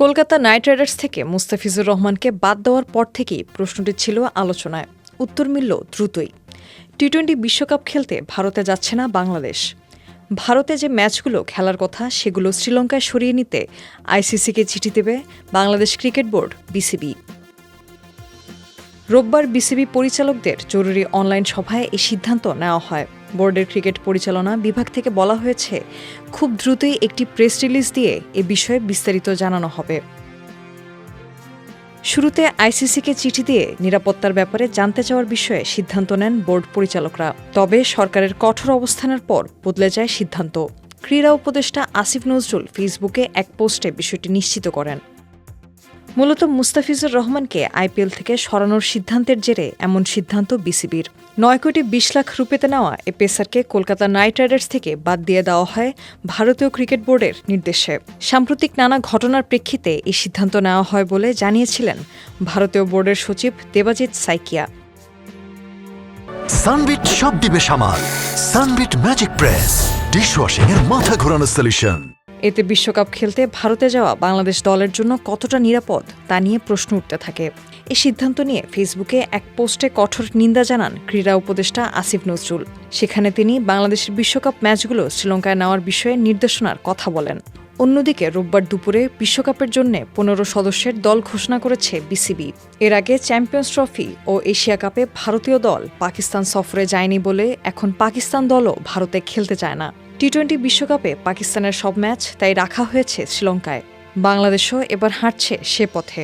Kolkata night Riders থেকে মুস্তাফিজুর রহমানকে বাদ দেওয়ার পর থেকেই প্রশ্নটি ছিল আলোচনায়। উত্তর মিলল দ্রুতই। টি-20 বিশ্বকাপ খেলতে ভারতে যাচ্ছে না বাংলাদেশ। ভারতে যে ম্যাচগুলো খেলার কথা সেগুলো শ্রীলঙ্কায় সরিয়ে নিতে আইসিসিকে চিঠি দেবে বাংলাদেশ ক্রিকেট বোর্ড বিসিবি। রোববার বিসিবি পরিচালকদের জরুরি অনলাইন সভায় এই সিদ্ধান্ত নেওয়া হয়। বোর্ডের ক্রিকেট পরিচালনা বিভাগ থেকে বলা হয়েছে, খুব দ্রুতই একটি প্রেস রিলিজ দিয়ে এ বিষয়ে বিস্তারিত জানানো হবে। শুরুতে আইসিসিকে চিঠি দিয়ে নিরাপত্তার ব্যাপারে জানতে চাওয়ার বিষয়ে সিদ্ধান্ত নেন বোর্ড পরিচালকরা। তবে সরকারের কঠোর অবস্থানের পর বদলে যায় সিদ্ধান্ত। ক্রীড়া উপদেষ্টা আসিফ নজরুল ফেসবুকে এক পোস্টে বিষয়টি নিশ্চিত করেন। মূলত মুস্তাফিজুর রহমানকে আইপিএল থেকে সরানোর সিদ্ধান্তের জেরে এমন সিদ্ধান্ত বিসিবির। 9 কোটি 20 লাখ রুপিতে নেওয়া এ পেসারকে কলকাতা নাইট রাইডার্স থেকে বাদ দিয়ে দেওয়া হয় ভারতীয় ক্রিকেট বোর্ডের নির্দেশে। সাম্প্রতিক নানা ঘটনার প্রেক্ষিতে এই সিদ্ধান্ত নেওয়া হয় বলে জানিয়েছিলেন ভারতীয় বোর্ডের সচিব দেবাজিৎ সাইকিয়া। সানবিট সব দিবে সামাল। সানবিট ম্যাজিক প্রেস ডিশওয়াশিং এর মাথা ঘোরানো সলিউশন। এতে বিশ্বকাপ খেলতে ভারতে যাওয়া বাংলাদেশ দলের জন্য কতটা নিরাপদ তা নিয়ে প্রশ্ন উঠতে থাকে। এই সিদ্ধান্ত নিয়ে ফেসবুকে এক পোস্টে কঠোর নিন্দা জানান ক্রীড়া উপদেষ্টা আসিফ নজরুল। সেখানে তিনি বাংলাদেশের বিশ্বকাপ ম্যাচগুলো শ্রীলঙ্কায় নেওয়ার বিষয়ে নির্দেশনার কথা বলেন। অন্যদিকে রোববার দুপুরে বিশ্বকাপের জন্য 15 সদস্যের দল ঘোষণা করেছে বিসিবি। এর আগে চ্যাম্পিয়ন্স ট্রফি ও এশিয়া কাপে ভারতীয় দল পাকিস্তান সফরে যায়নি বলে এখন পাকিস্তান দলও ভারতে খেলতে চায় না। টি-20 বিশ্বকাপে পাকিস্তানের সব ম্যাচ তাই রাখা হয়েছে শ্রীলঙ্কায়। বাংলাদেশও এবার হাঁটছে সে পথে।